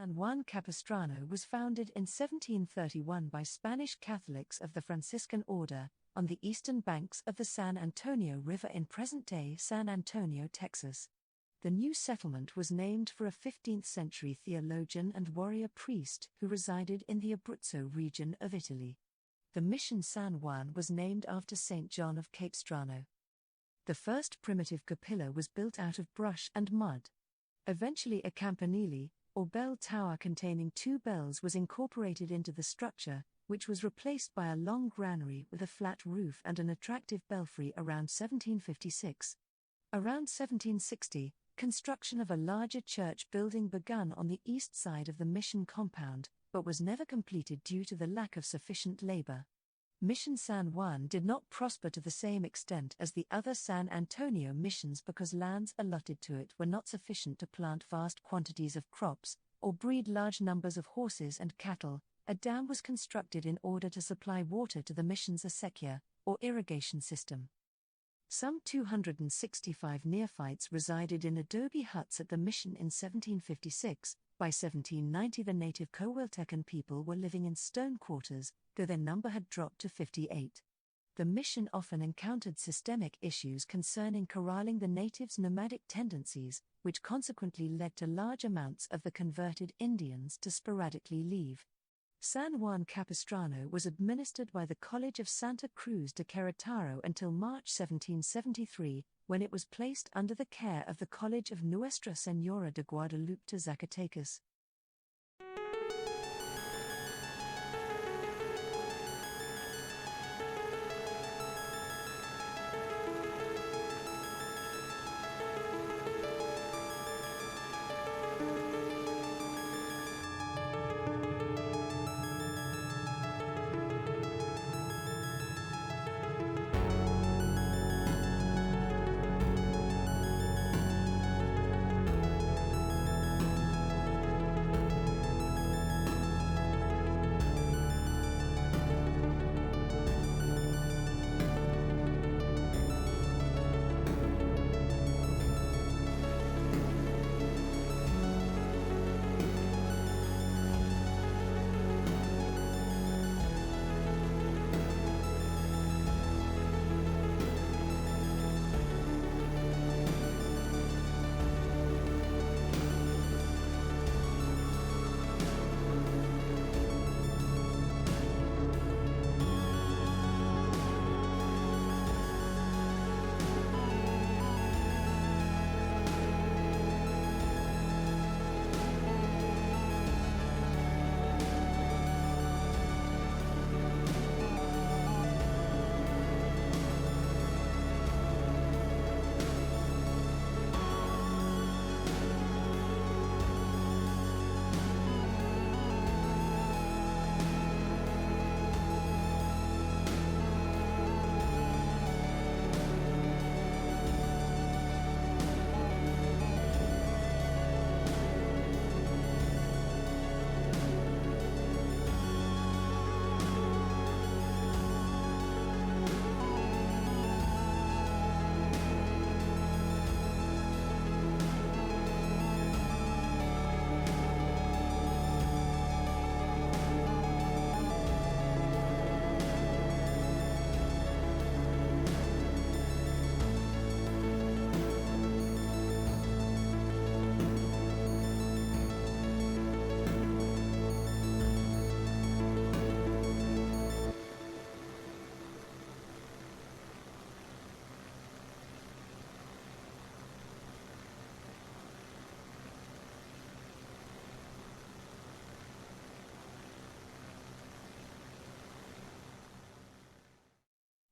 San Juan Capistrano was founded in 1731 by Spanish Catholics of the Franciscan Order, on the eastern banks of the San Antonio River in present-day San Antonio, Texas. The new settlement was named for a 15th-century theologian and warrior priest who resided in the Abruzzo region of Italy. The mission San Juan was named after St. John of Capistrano. The first primitive capilla was built out of brush and mud. Eventually a campanile, or bell tower containing 2 bells, was incorporated into the structure, which was replaced by a long granary with a flat roof and an attractive belfry around 1756. Around 1760, construction of a larger church building began on the east side of the mission compound, but was never completed due to the lack of sufficient labor. Mission San Juan did not prosper to the same extent as the other San Antonio missions because lands allotted to it were not sufficient to plant vast quantities of crops, or breed large numbers of horses and cattle. A dam was constructed in order to supply water to the mission's acequia, or irrigation system. Some 265 neophytes resided in adobe huts at the mission in 1756. By 1790 the native Coahuiltecan people were living in stone quarters, though their number had dropped to 58. The mission often encountered systemic issues concerning corralling the natives' nomadic tendencies, which consequently led to large amounts of the converted Indians to sporadically leave. San Juan Capistrano was administered by the College of Santa Cruz de Querétaro until March 1773, when it was placed under the care of the College of Nuestra Señora de Guadalupe de Zacatecas.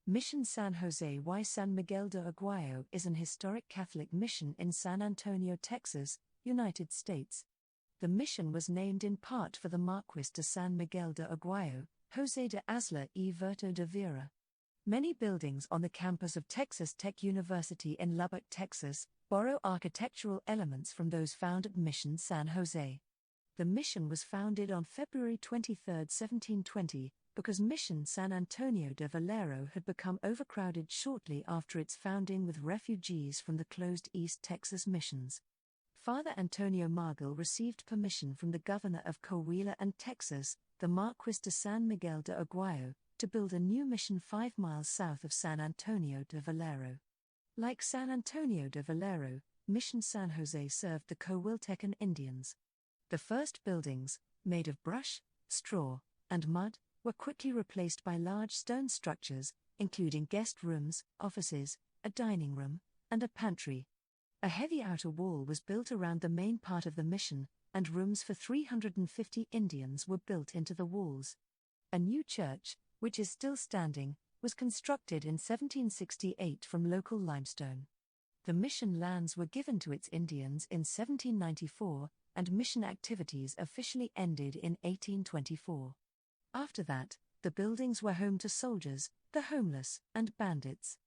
Mission San Jose y San Miguel de Aguayo is an historic Catholic mission in San Antonio, Texas, United States. The mission was named in part for the Marquis de San Miguel de Aguayo, José de Asla y Verto de Vera. Many buildings on the campus of Texas Tech University in Lubbock, Texas, borrow architectural elements from those found at Mission San Jose. The mission was founded on February 23, 1720, because Mission San Antonio de Valero had become overcrowded shortly after its founding with refugees from the closed East Texas missions. Father Antonio Margel received permission from the governor of Coahuila and Texas, the Marquis de San Miguel de Aguayo, to build a new mission 5 miles south of San Antonio de Valero. Like San Antonio de Valero, Mission San Jose served the Coahuiltecan Indians. The first buildings, made of brush, straw, and mud, were quickly replaced by large stone structures, including guest rooms, offices, a dining room, and a pantry. A heavy outer wall was built around the main part of the mission, and rooms for 350 Indians were built into the walls. A new church, which is still standing, was constructed in 1768 from local limestone. The mission lands were given to its Indians in 1794, and mission activities officially ended in 1824. After that, the buildings were home to soldiers, the homeless, and bandits.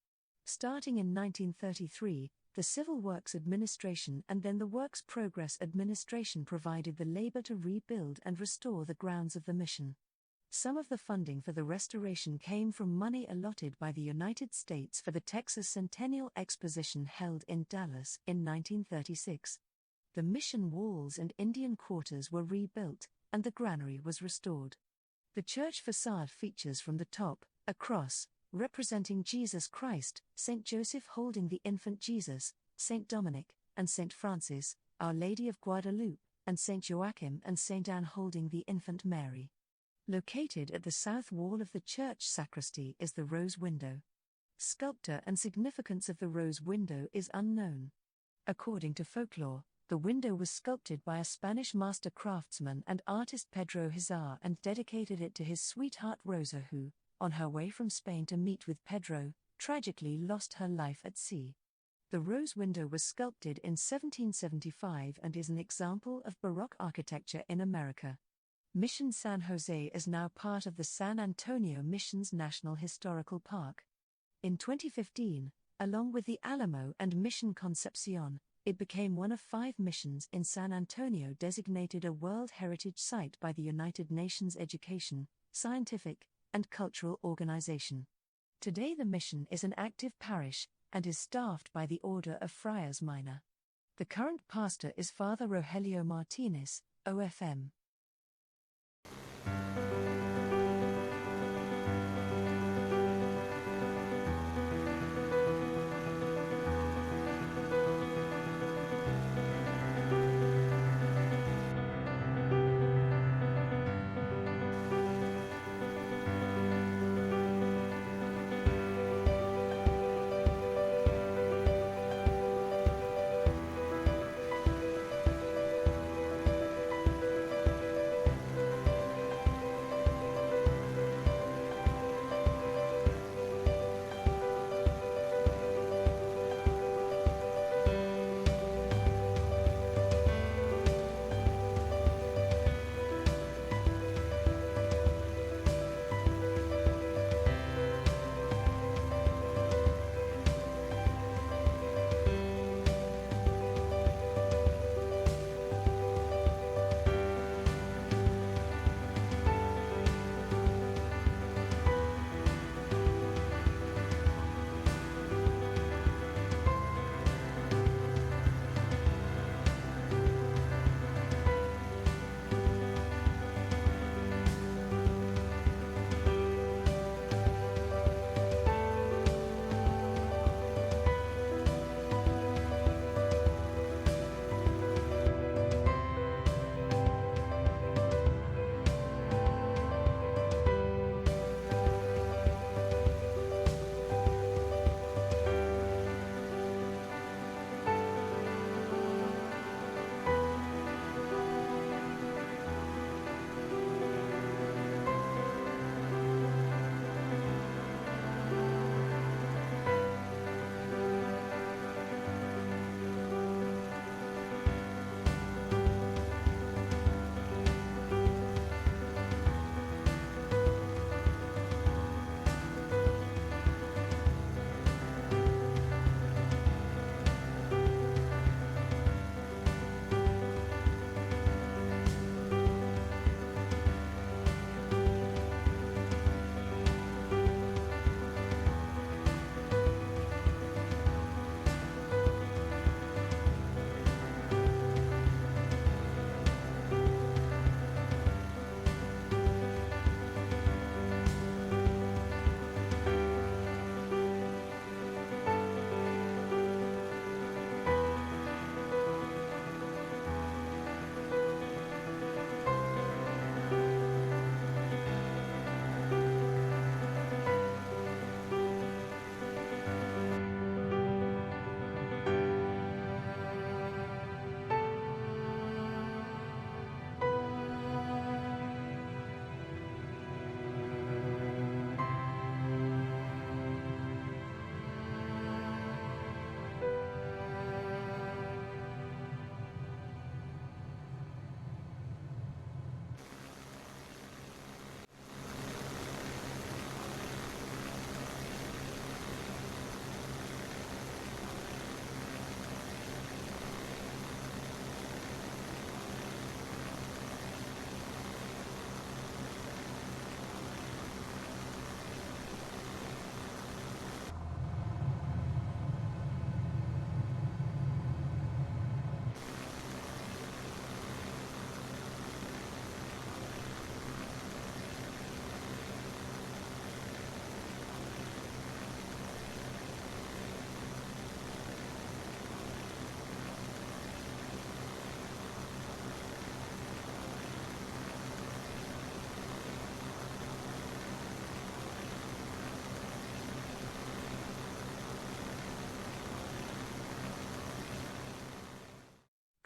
Starting in 1933, the Civil Works Administration and then the Works Progress Administration provided the labor to rebuild and restore the grounds of the mission. Some of the funding for the restoration came from money allotted by the United States for the Texas Centennial Exposition held in Dallas in 1936. The mission walls and Indian quarters were rebuilt, and the granary was restored. The church facade features from the top a cross, representing Jesus Christ, St. Joseph holding the infant Jesus, St. Dominic, and St. Francis, Our Lady of Guadalupe, and St. Joachim and St. Anne holding the infant Mary. Located at the south wall of the church sacristy is the rose window. Sculpture and significance of the rose window is unknown. According to folklore, the window was sculpted by a Spanish master craftsman and artist Pedro Hizar and dedicated it to his sweetheart Rosa who, on her way from Spain to meet with Pedro, tragically lost her life at sea. The rose window was sculpted in 1775 and is an example of Baroque architecture in America. Mission San Jose is now part of the San Antonio Mission's National Historical Park. In 2015, along with the Alamo and Mission Concepcion, it became one of 5 missions in San Antonio designated a World Heritage Site by the United Nations Education, Scientific, and Cultural Organization. Today the mission is an active parish, and is staffed by the Order of Friars Minor. The current pastor is Father Rogelio Martinez, OFM.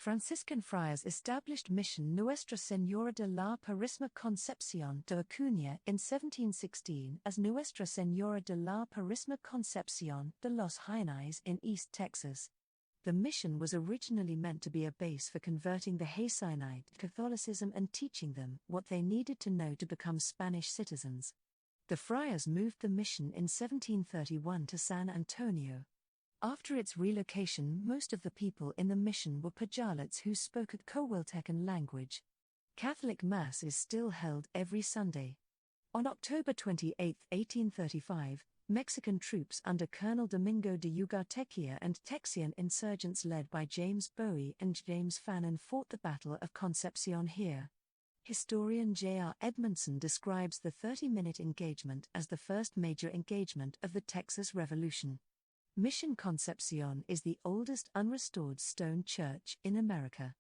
Franciscan friars established Mission Nuestra Señora de la Purísima Concepción de Acuña in 1716 as Nuestra Señora de la Purísima Concepción de los Jainais in East Texas. The mission was originally meant to be a base for converting the Haitianite to Catholicism and teaching them what they needed to know to become Spanish citizens. The friars moved the mission in 1731 to San Antonio. After its relocation, most of the people in the mission were Pajalots who spoke a Coahuiltecan language. Catholic Mass is still held every Sunday. On October 28, 1835, Mexican troops under Colonel Domingo de Ugartequia and Texian insurgents led by James Bowie and James Fannin fought the Battle of Concepcion here. Historian J.R. Edmondson describes the 30-minute engagement as the first major engagement of the Texas Revolution. Mission Concepcion is the oldest unrestored stone church in America.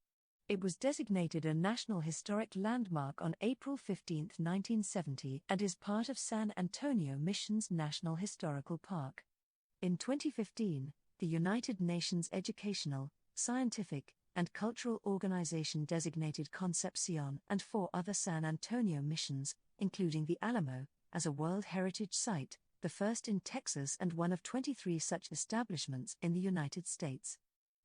It was designated a National Historic Landmark on April 15, 1970, and is part of San Antonio Mission's National Historical Park. In 2015, the United Nations Educational, Scientific, and Cultural Organization designated Concepcion and 4 other San Antonio missions, including the Alamo, as a World Heritage Site, the first in Texas and one of 23 such establishments in the United States.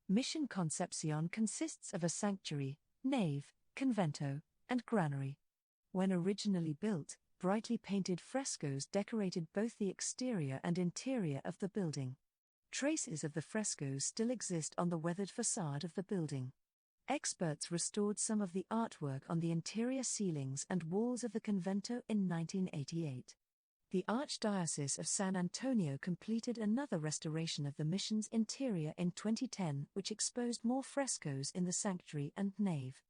Mission Concepcion consists of a sanctuary, nave, convento, and granary. When originally built, brightly painted frescoes decorated both the exterior and interior of the building. Traces of the frescoes still exist on the weathered facade of the building. Experts restored some of the artwork on the interior ceilings and walls of the convento in 1988. The Archdiocese of San Antonio completed another restoration of the mission's interior in 2010, which exposed more frescoes in the sanctuary and nave.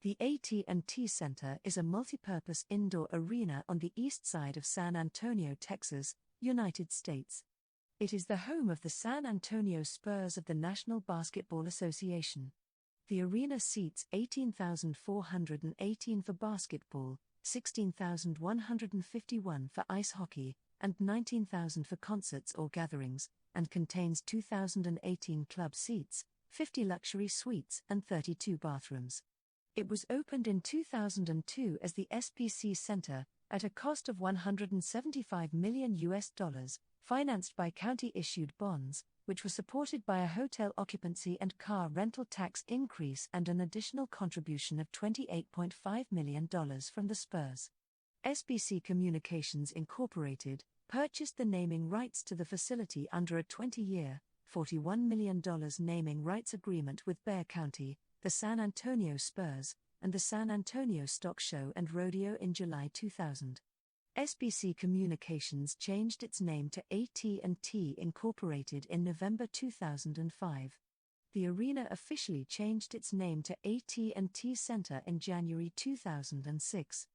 The AT&T Center is a multipurpose indoor arena on the east side of San Antonio, Texas, United States. It is the home of the San Antonio Spurs of the National Basketball Association. The arena seats 18,418 for basketball, 16,151 for ice hockey, and 19,000 for concerts or gatherings, and contains 2,018 club seats, 50 luxury suites, and 32 bathrooms. It was opened in 2002 as the SPC Center, at a cost of $175 million, financed by county-issued bonds, which were supported by a hotel occupancy and car rental tax increase and an additional contribution of $28.5 million from the Spurs. SBC Communications Incorporated purchased the naming rights to the facility under a 20-year, $41 million naming rights agreement with Bexar County, the San Antonio Spurs, and the San Antonio Stock Show and Rodeo in July 2000. SBC Communications changed its name to AT&T Incorporated in November 2005. The arena officially changed its name to AT&T Center in January 2006.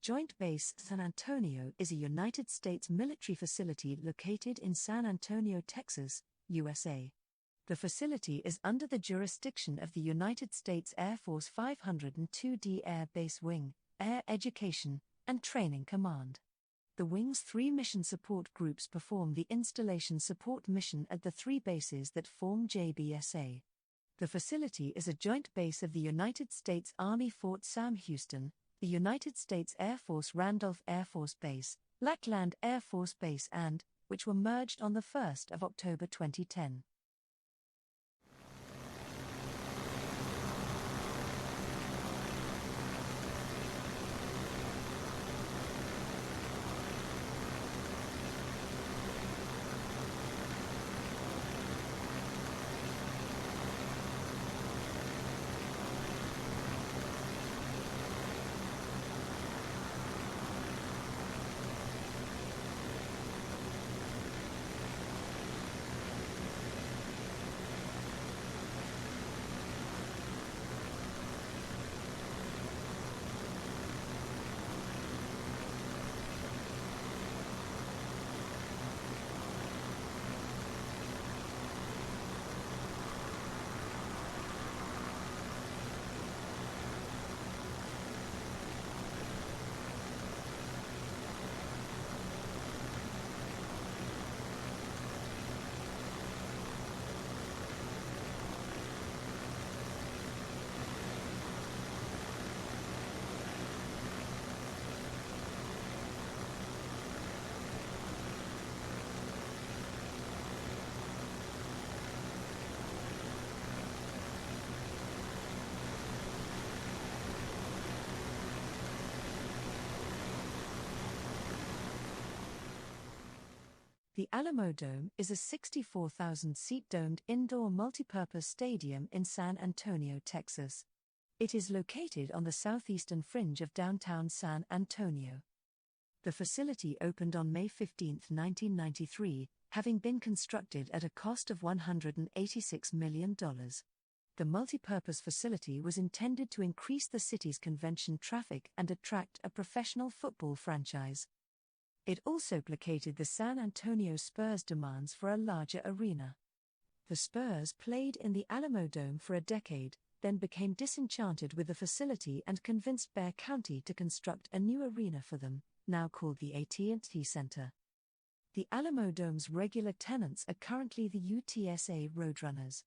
Joint Base San Antonio is a United States military facility located in San Antonio, Texas, USA. The facility is under the jurisdiction of the United States Air Force 502d Air Base Wing, Air Education, and Training Command. The Wing's 3 mission support groups perform the installation support mission at the 3 bases that form JBSA. The facility is a joint base of the United States Army Fort Sam Houston, the United States Air Force Randolph Air Force Base, Lackland Air Force Base and, which were merged on 1 October 2010. The Alamo Dome is a 64,000-seat domed indoor multipurpose stadium in San Antonio, Texas. It is located on the southeastern fringe of downtown San Antonio. The facility opened on May 15, 1993, having been constructed at a cost of $186 million. The multipurpose facility was intended to increase the city's convention traffic and attract a professional football franchise. It also placated the San Antonio Spurs' demands for a larger arena. The Spurs played in the Alamo Dome for a decade, then became disenchanted with the facility and convinced Bexar County to construct a new arena for them, now called the AT&T Center. The Alamo Dome's regular tenants are currently the UTSA Roadrunners.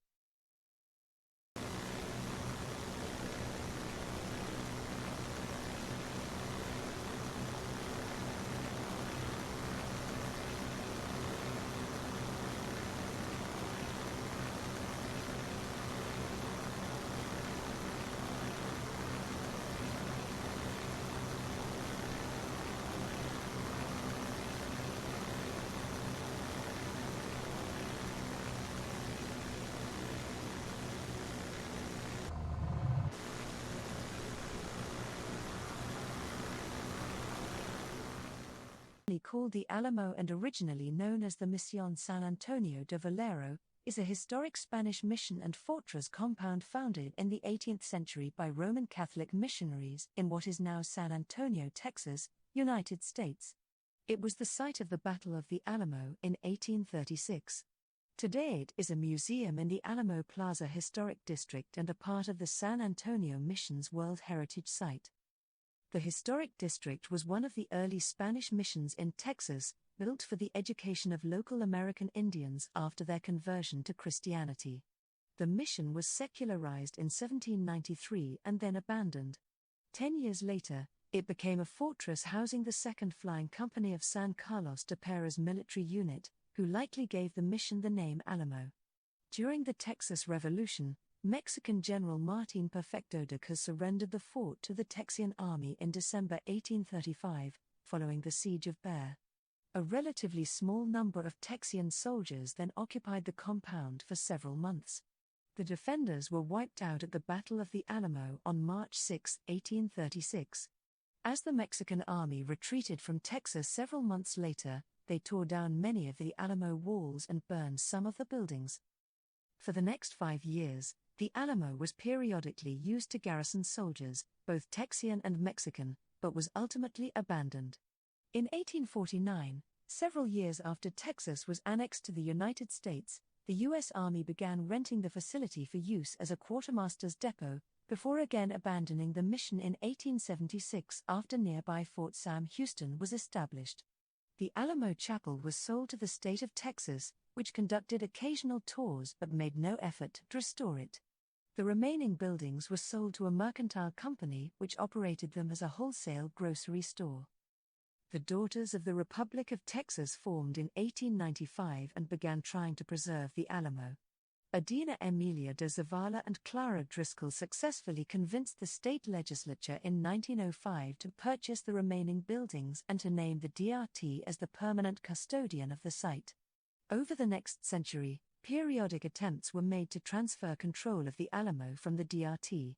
Called the Alamo and originally known as the Misión San Antonio de Valero, is a historic Spanish mission and fortress compound founded in the 18th century by Roman Catholic missionaries in what is now San Antonio, Texas, United States. It was the site of the Battle of the Alamo in 1836. Today it is a museum in the Alamo Plaza Historic District and a part of the San Antonio Mission's World Heritage Site. The historic district was one of the early Spanish missions in Texas, built for the education of local American Indians after their conversion to Christianity. The mission was secularized in 1793 and then abandoned. 10 years later, it became a fortress housing the 2nd Flying Company of San Carlos de Pera's military unit, who likely gave the mission the name Alamo. During the Texas Revolution, Mexican General Martín Perfecto de Cruz surrendered the fort to the Texian army in December 1835, following the Siege of Bexar. A relatively small number of Texian soldiers then occupied the compound for several months. The defenders were wiped out at the Battle of the Alamo on March 6, 1836. As the Mexican army retreated from Texas several months later, they tore down many of the Alamo walls and burned some of the buildings. For the next 5 years, the Alamo was periodically used to garrison soldiers, both Texian and Mexican, but was ultimately abandoned. In 1849, several years after Texas was annexed to the United States, the U.S. Army began renting the facility for use as a quartermaster's depot, before again abandoning the mission in 1876 after nearby Fort Sam Houston was established. The Alamo Chapel was sold to the state of Texas, which conducted occasional tours but made no effort to restore it. The remaining buildings were sold to a mercantile company which operated them as a wholesale grocery store. The Daughters of the Republic of Texas formed in 1895 and began trying to preserve the Alamo. Adina Emilia de Zavala and Clara Driscoll successfully convinced the state legislature in 1905 to purchase the remaining buildings and to name the DRT as the permanent custodian of the site. Over the next century, periodic attempts were made to transfer control of the Alamo from the DRT.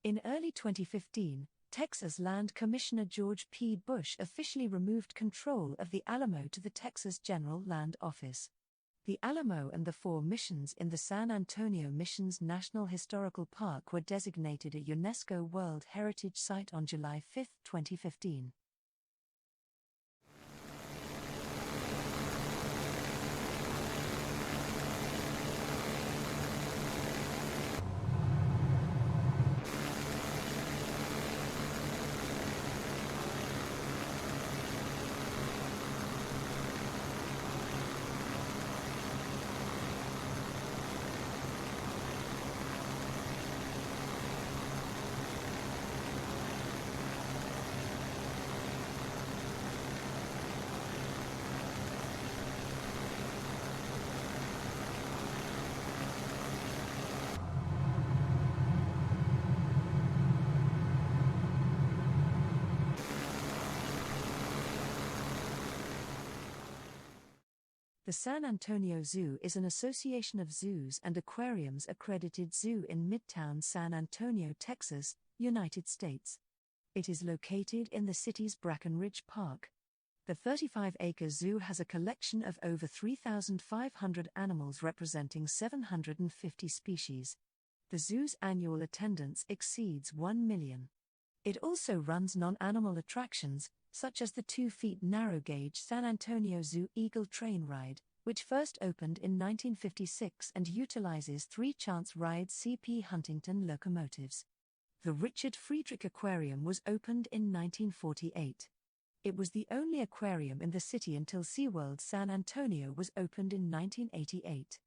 In early 2015, Texas Land Commissioner George P. Bush officially removed control of the Alamo to the Texas General Land Office. The Alamo and the 4 missions in the San Antonio Missions National Historical Park were designated a UNESCO World Heritage Site on July 5, 2015. The San Antonio Zoo is an association of zoos and aquariums accredited zoo in Midtown San Antonio, Texas, United States. It is located in the city's Brackenridge Park. The 35-acre zoo has a collection of over 3,500 animals representing 750 species. The zoo's annual attendance exceeds 1 million. It also runs non-animal attractions, such as the 2-feet narrow-gauge San Antonio Zoo Eagle Train Ride, which first opened in 1956 and utilizes 3 Chance Ride C.P. Huntington locomotives. The Richard Friedrich Aquarium was opened in 1948. It was the only aquarium in the city until SeaWorld San Antonio was opened in 1988.